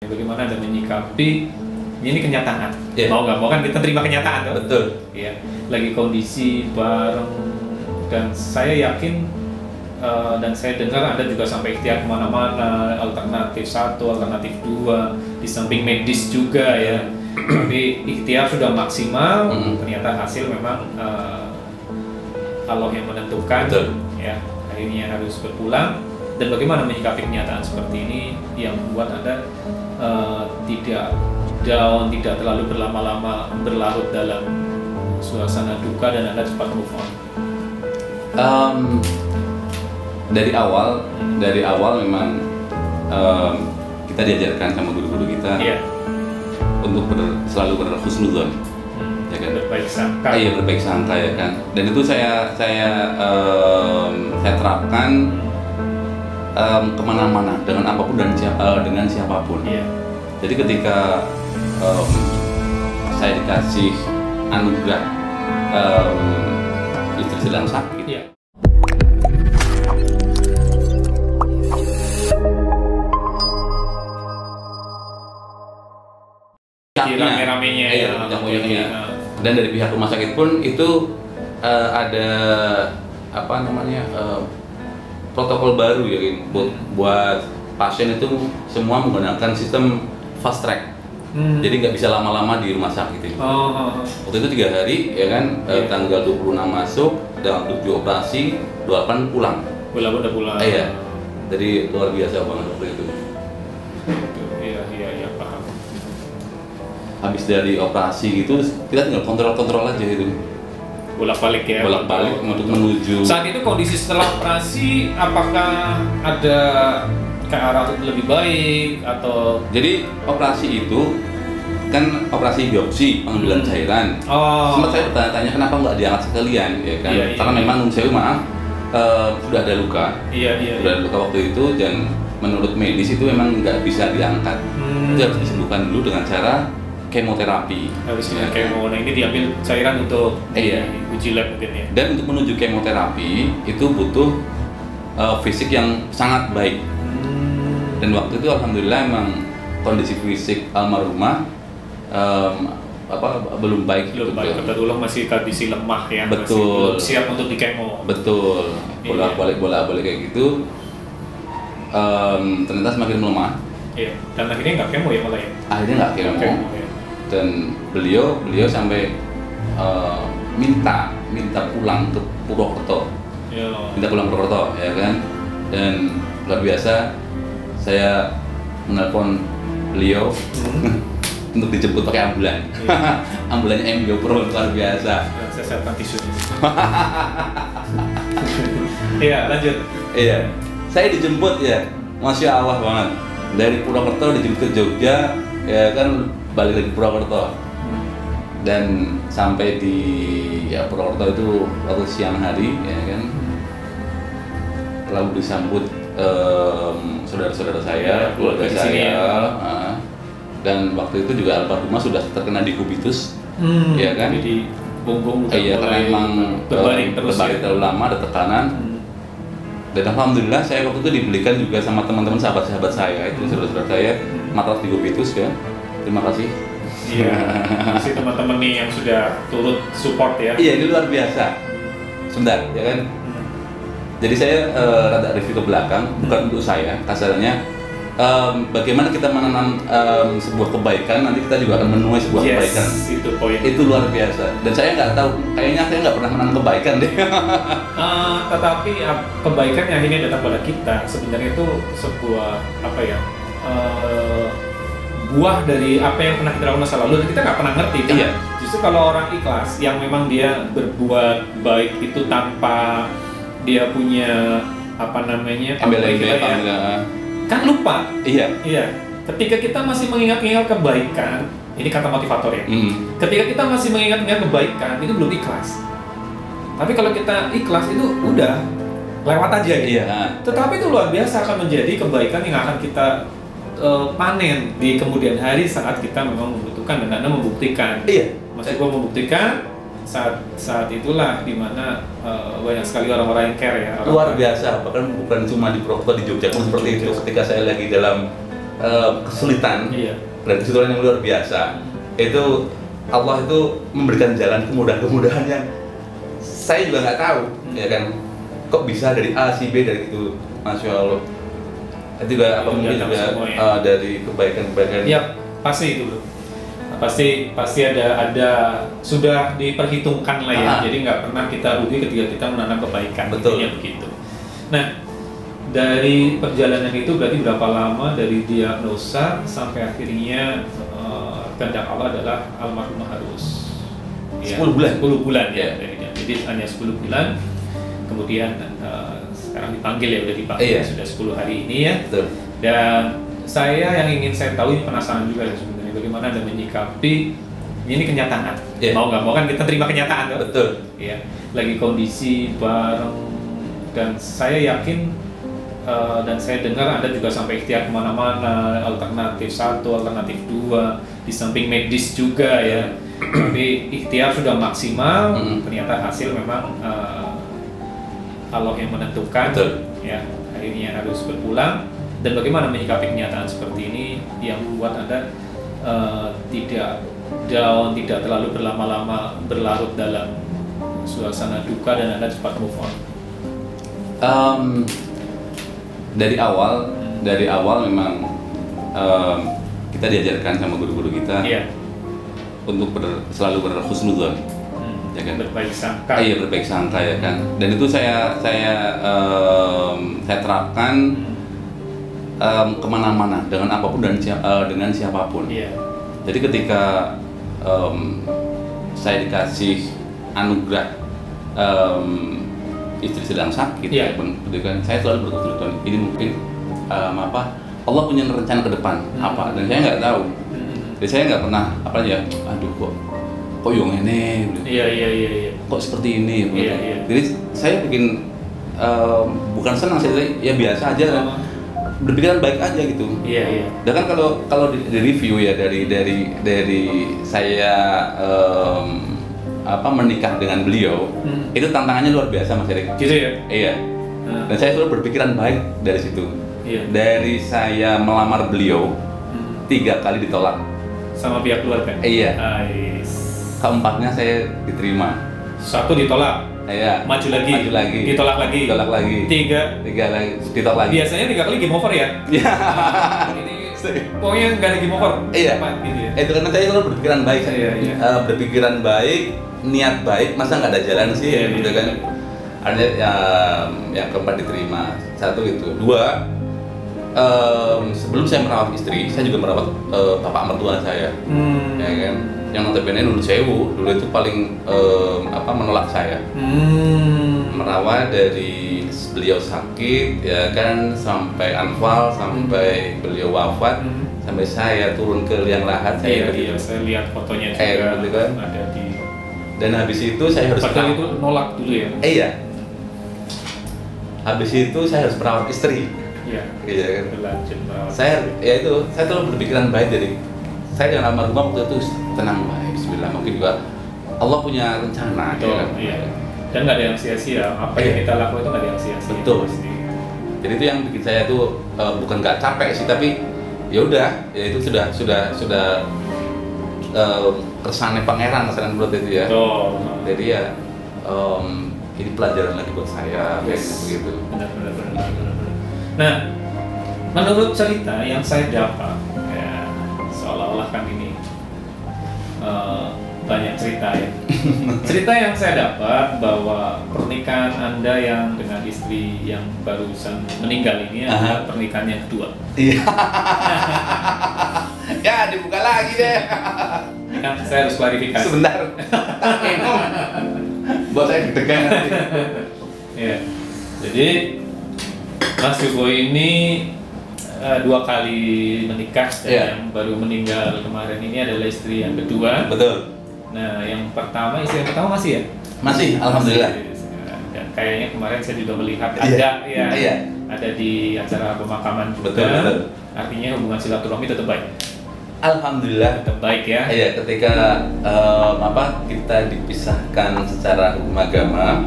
Bagaimana Anda menyikapi ini kenyataan? Yeah. Mau nggak mau kan kita terima kenyataan, kan? Betul. Ya, lagi kondisi bareng, dan saya yakin dan saya dengar Anda juga sampai ikhtiar kemana-mana, alternatif 1, alternatif 2, di samping medis juga ya. Tapi ikhtiar sudah maksimal, ternyata hasil memang Allah yang menentukan. Betul. Ya, akhirnya harus berpulang. Dan bagaimana menyikapi kenyataan seperti ini yang membuat Anda tidak down, tidak terlalu berlama-lama berlarut dalam suasana duka dan Anda cepat move on? Dari awal memang kita diajarkan sama guru-guru kita untuk selalu berhusnudzon, ya kan? Berbaik sangka. Iya, berbaik sangka ya kan. Dan itu saya terapkan kemana-mana dengan apapun dan dengan siapapun. Jadi ketika saya dikasih anugerah istri sedang sakit, rame-ramenya dan dari pihak rumah sakit pun itu ada protokol baru ya, buat pasien itu semua menggunakan sistem fast track. Jadi nggak bisa lama-lama di rumah sakit itu. Waktu itu 3 hari ya kan, tanggal 26 masuk, dalam 7 operasi, 28 pulang. Udah pulang. Iya. Jadi luar biasa banget waktu itu. Iya, paham. Habis dari operasi gitu, kita tinggal kontrol aja itu. Bolak-balik ya. Bolak-balik untuk menuju. Saat itu kondisi setelah operasi, apakah ada ke arah lebih baik atau? Jadi operasi itu kan operasi biopsi pengambilan cairan. Sempat saya bertanya-tanya kenapa nggak diangkat sekalian, ya kan? Karena memang saya maaf sudah ada luka. Sudah ada luka waktu itu, dan menurut medis itu memang nggak bisa diangkat. Itu harus disembuhkan dulu dengan cara kemoterapi. Harus dengan kemo. Nah, ini diambil cairan untuk uji lab mungkin ya. Dan untuk menuju kemoterapi itu butuh fisik yang sangat baik. Dan waktu itu alhamdulillah emang kondisi fisik almarhumah belum baik. Kebetulan masih kondisi lemah ya. Betul. Masih belum siap untuk di kemo. Betul. Bolak-balik kayak gitu. Ternyata semakin melemah. Iya. Dan akhirnya nggak kemo ya malah ya. Akhirnya nggak kemo. Dan beliau sampai minta pulang ke Purwokerto. Minta pulang ke Purwokerto ya kan. Dan luar biasa, saya menelpon beliau untuk dijemput pakai ambulan. Ambulannya MGO Pro, luar biasa. Saya siapkan tisu. Iya, lanjut. Iya, saya dijemput ya, Masya Allah banget. Dari Purwokerto dijemput ke Jogja, ya kan, balik lagi Purwokerto. Dan sampai di Purwokerto itu waktu siang hari, ya kan, lalu disambut saudara-saudara saya, keluarga saya, dan waktu itu juga almarhumah sudah terkena dikubitus, ya kan? Jadi punggung karena memang berbaring terlalu lama, ada tekanan. Dan alhamdulillah saya waktu itu dibelikan juga sama teman-teman sahabat-sahabat saya, itu saudara-saudara saya, matras dikubitus ya. Terima kasih. Iya, kasih teman-teman nih yang sudah turut support ya. Iya, ini luar biasa. Sebentar, ya kan? Jadi saya rada review ke belakang, bukan untuk saya, kasarnya bagaimana kita menanam sebuah kebaikan, nanti kita juga akan menuai sebuah kebaikan. Itu poin. Itu luar biasa. Dan saya nggak tahu, kayaknya saya nggak pernah menanam kebaikan deh. Tetapi kebaikan yang akhirnya datang pada kita sebenarnya itu sebuah buah dari apa yang pernah kita lakukan masa lalu, dan kita nggak pernah ngerti. Iya. Justru kalau orang ikhlas yang memang dia berbuat baik itu tanpa dia punya kan lupa. Iya. Ketika kita masih mengingat-ingat kebaikan, ini kata motivator ya. Ketika kita masih mengingat-ingat kebaikan, itu belum ikhlas. Tapi kalau kita ikhlas itu udah lewat aja gitu. Iya. Tetapi itu luar biasa akan menjadi kebaikan yang akan kita panen di kemudian hari saat kita memang membutuhkan, dan Anda membuktikan. Iya. Mas Eko membuktikan. Saat itulah dimana banyak sekali orang-orang yang care ya. Luar biasa, bahkan bukan cuma di Purwokerto, di Jogja pun seperti itu. Ketika saya lagi dalam kesulitan dan kesulitan yang luar biasa, itu Allah itu memberikan jalan kemudahan-kemudahan yang saya juga nggak tahu, ya kan? Kok bisa dari A, C, B, dari itu, Masya Allah. Itu juga apa mungkin juga dari kebaikan-kebaikan. Iya, pasti itu bro. Pasti ada sudah diperhitungkan lah ya. Jadi nggak pernah kita rugi ketika kita menanam kebaikan. Betul. Begitu. Nah, dari perjalanan itu berarti berapa lama dari diagnosa sampai akhirnya kehendak Allah adalah almarhum harus 10 bulan. 10 bulan ya. Jadi hanya 10 bulan. Kemudian sekarang dipanggil ya, udah dipanggil sudah 10 hari ini ya. Betul. Dan saya yang ingin saya tahu, ini penasaran juga ya sebenarnya, bagaimana Anda menyikapi ini kenyataan. Mau nggak mau kan kita terima kenyataan kan? Betul. Ya, lagi kondisi bareng, dan saya yakin dan saya dengar Anda juga sampai ikhtiar kemana-mana, alternatif 1, alternatif 2, di samping medis juga ya. Tapi ikhtiar sudah maksimal, ternyata hasil memang Allah yang menentukan. Betul. Ya, akhirnya harus berpulang. Dan bagaimana menyikapi kenyataan seperti ini yang membuat Anda tidak down, tidak terlalu berlama-lama berlarut dalam suasana duka, dan Anda cepat move on? Dari awal memang kita diajarkan sama guru-guru kita untuk selalu berhusnudzon, ya kan? Berbaik sangka. Iya, berbaik sangka ya kan. Dan itu saya terapkan kemana-mana dengan apapun dan dengan siapapun. Jadi ketika saya dikasih anugerah istri sedang sakit, kan saya selalu berkata ini mungkin Allah punya rencana ke depan apa, dan saya nggak tahu. Jadi saya nggak pernah aduh kok yang ini, kok seperti ini, jadi saya bikin bukan senang, saya biasa aja, berpikiran baik aja gitu. Dan kan kalau di review ya dari saya menikah dengan beliau, itu tantangannya luar biasa Mas Erik. Gitu ya? Iya. Dan saya selalu berpikiran baik dari situ. Dari saya melamar beliau 3 kali ditolak sama pihak keluarga. Iya. Keempatnya saya diterima. 1 ditolak. Iya. Maju lagi. Ditolak lagi. 3 lagi. Ditolak lagi. Biasanya 3 kali game over ya. Iya. Ini pokoknya nggak ada game over. Iya. Gitu ya. Itu karena saya selalu berpikiran baik. Berpikiran baik, niat baik, masa nggak ada jalan sih, gitu kan? Artinya yang keempat diterima. 1 itu. 2, sebelum saya merawat istri, saya juga merawat bapak mertua saya, ya kan? Yang notabene Nun Sewu dulu itu paling menolak saya, merawat dari beliau sakit, ya kan, sampai anfal, sampai beliau wafat, sampai saya turun ke liang lahat. Saya lihat fotonya juga, gitu kan? ada di. Dan habis itu saya harus. Padahal itu nolak dulu ya? Iya. Habis itu saya harus merawat istri. Iya kan. Saya selalu berpikiran baik dari saya dengan almarhumah waktu itu tenang baik, bismillah, mungkin juga Allah punya rencana. Betul, ya. Dan nggak ada yang sia-sia, apa yang kita lakukan itu nggak ada yang sia-sia. Betul. Jadi itu yang bikin saya tuh bukan nggak capek sih, tapi ya udah, ya itu sudah kesannya pangeran menurut itu ya. Betul. Jadi ya ini pelajaran lagi buat saya, begitu. Benar. Nah, menurut cerita yang saya dapat, ya, seolah-olah kan ini banyak cerita ya. Cerita yang saya dapat bahwa pernikahan Anda yang dengan istri yang barusan meninggal ini adalah pernikahan yang kedua. Iya. Ya, dibuka lagi deh. Kan saya harus klarifikasi. Sebentar. Buat saya deg-degan nanti. Ya. Jadi Mas Yugo ini 2 kali menikah, dan yang baru meninggal kemarin ini adalah istri yang kedua. Betul. Nah, yang pertama, istri yang pertama masih ya? Masih, alhamdulillah. Dan kayaknya kemarin saya juga melihat ada di acara pemakaman juga. Betul. Artinya hubungan silaturahmi tetap baik. Alhamdulillah. Tetap baik ya. Iya, ketika kita dipisahkan secara hukum agama,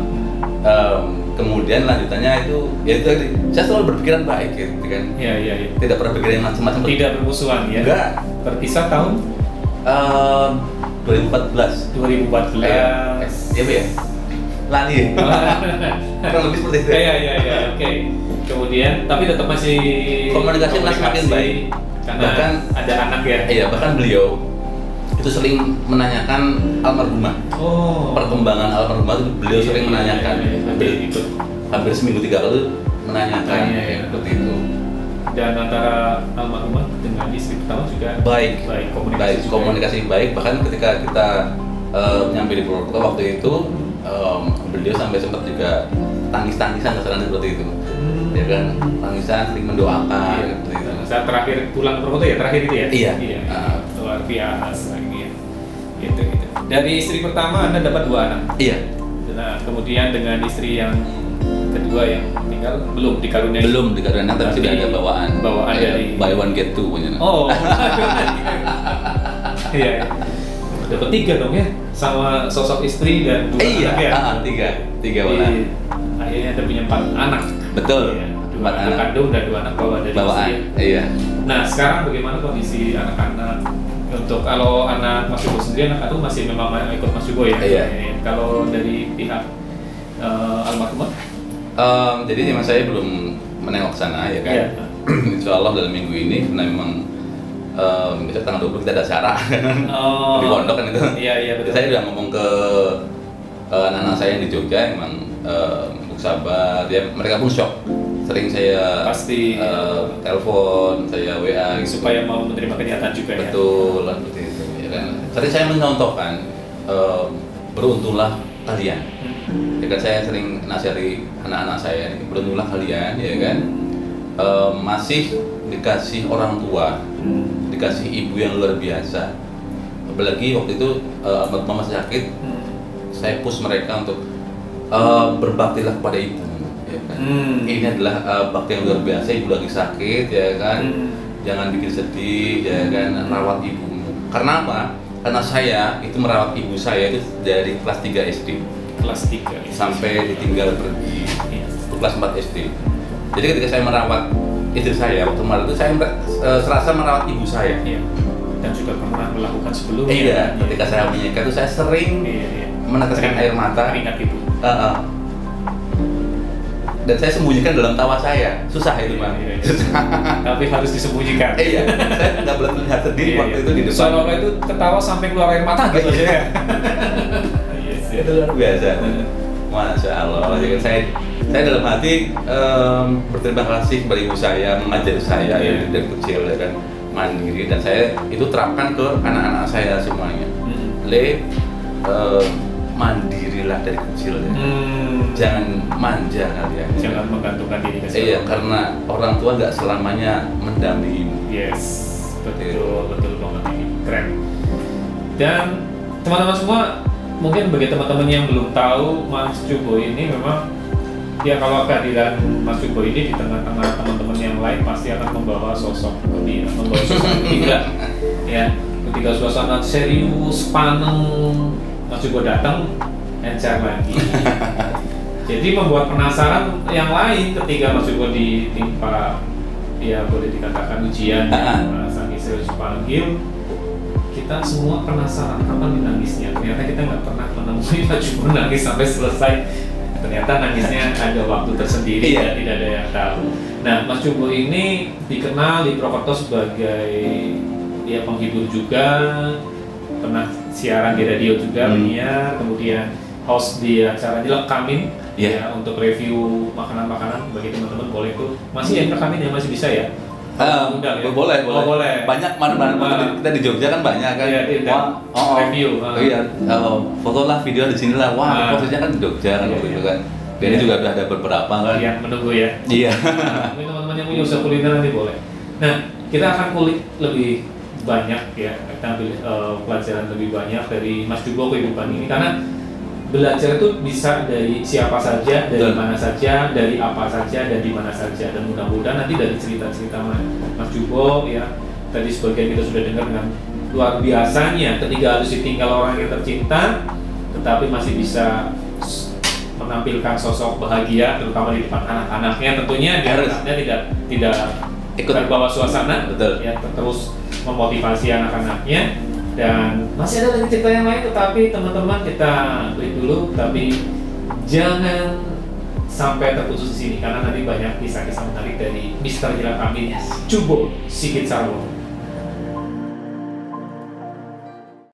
kemudian lanjutannya itu ya itu tadi, saya selalu berpikiran baik gitu kan. Iya. Tidak pernah berpikiran macam-macam. Tidak bermusuhan ya. Enggak. Berpisah tahun 2014. Iya Bu ya. Lali. Kurang lebih seperti itu. Iya. Oke. Kemudian tapi tetap masih komunikasi masih makin baik. Karena bahkan ada anak ya. Iya, bahkan beliau itu sering menanyakan almarhumah. Perkembangan almarhumah itu beliau sering menanyakan. Hampir seminggu 3 kali menanyakan seperti itu. Dan antara almarhumah dengan istri pertama juga baik komunikasi baik. Bahkan ketika kita nyampe di Purwokerto waktu itu beliau sampai sempat juga tangis-tangisan kesannya seperti itu. Ya kan, tangisan sering mendoakan seperti itu. Saat terakhir pulang ke Purwokerto ya, terakhir itu ya? Iya. Luar biasa gitu. Dari istri pertama Anda dapat 2 anak? Iya. Nah, kemudian dengan istri yang kedua yang tinggal belum dikaruniai tapi sudah ada bawaan dari buy one get two punya. Iya. Dapat 3 dong ya, sama sosok istri dan 2 anak ya? 3 anak. Akhirnya Anda punya 4 anak. Betul. 2 anak kandung dan 2 anak bawaan dari istri. Iya. Nah, sekarang bagaimana kondisi anak-anak? Untuk kalau anak Mas Yugo sendiri, anak kandung masih memang ikut Mas Yugo ya? Iya. Kalau dari pihak almarhumah? Jadi memang saya belum menengok sana ya kan. Iya. Insya Allah dalam minggu ini karena memang besok tanggal 20 kita ada acara di pondok kan itu. Iya betul. Saya udah ngomong ke anak-anak saya yang di Jogja, emang sabar, ya mereka pun shock. Sering saya telepon, saya WA gitu. Supaya mau menerima kenyataan juga. Betul, ya. Seperti itu ya kan. Tadi saya mencontohkan beruntunglah kalian. Ya kan, saya sering nasihati anak-anak saya, beruntunglah kalian ya kan. Masih dikasih orang tua, dikasih ibu yang luar biasa. Apalagi waktu itu mama sakit, saya push mereka untuk berbaktilah kepada ibu. Ya kan? Ini adalah bakti yang luar biasa. Ibu lagi sakit ya kan, jangan bikin sedih ya kan, rawat ibu. Karena apa? Karena saya itu merawat ibu saya itu dari kelas 3 SD. Kelas 3 sampai ditinggal pergi kelas 4 SD. Jadi ketika saya merawat istri saya waktu kemarin itu saya serasa merawat ibu saya. Dan juga pernah melakukan sebelumnya. Iya, ketika saya menikah itu saya sering meneteskan air mata. Keringat ibu. Dan saya sembunyikan dalam tawa saya. Susah itu mah. Tapi harus disembunyikan. Iya. Saya nggak boleh terlihat sedih waktu itu di depan. Soalnya itu ketawa sampai keluar air mata gitu aja ya. Itu luar biasa. Masya Allah. Jadi saya dalam hati berterima kasih kepada ibu saya, mengajari saya dari kecil ya kan, mandiri, dan saya itu terapkan ke anak-anak saya semuanya. Mandirilah dari kecil ya. Jangan manja kalian. Jangan menggantungkan diri ke siapa. Iya, karena orang tua nggak selamanya mendampingimu. Yes, betul banget ini, keren. Dan teman-teman semua, mungkin bagi teman-teman yang belum tahu, Mas Yugo ini memang ya kalau kehadiran Mas Yugo ini di tengah-tengah teman-teman yang lain pasti akan membawa sosok gembira, ya. Ketika suasana serius, panen, Mas Yugo datang, encer lagi. Jadi membuat penasaran yang lain ketika Mas Yugo ditimpa, ya boleh dikatakan ujian, sang istri panggil, kita semua penasaran kapan nangisnya. Ternyata kita nggak pernah menemui Mas Yugo nangis sampai selesai. Ternyata nangisnya ada waktu tersendiri dan tidak ada yang tahu. Nah, Mas Yugo ini dikenal di Purwokerto sebagai ya penghibur juga, pernah siaran di radio juga, penyiar, kemudian host di acara Dilekamin ya untuk review makanan-makanan. Bagi teman-teman boleh tuh masih yang rekamin ya, masih bisa ya. Undang, ya? Boleh. Banyak mana-mana kita di Jogja kan banyak kan. Review. Foto lah, video di sini lah. Wah, posisinya kan di Jogja kan gitu kan. Dan ini juga udah ada beberapa kan. Yang menunggu ya. Iya. Mungkin teman-teman yang punya usaha kuliner nanti boleh. Nah, kita akan kulik lebih banyak ya. Kita ambil pelajaran lebih banyak dari Mas Yugo kehidupan ini, karena belajar itu bisa dari siapa saja, dari mana saja, dari apa saja, dan di mana saja. Dan mudah-mudahan nanti dari cerita-cerita Mas Yugo ya, tadi sebagian kita sudah dengar dengan luar biasanya ketika harus ditinggal orang yang tercinta, tetapi masih bisa menampilkan sosok bahagia terutama di depan anak-anaknya, tentunya dia tidak ikut terbawa suasana. Betul. Ya, terus memotivasi anak-anaknya. Dan masih ada lagi cerita yang lain, tetapi teman-teman kita break dulu, tapi jangan sampai terputus di sini karena nanti banyak kisah-kisah menarik dari Mr. Hilal Amin Cubo Sigit Sarwo.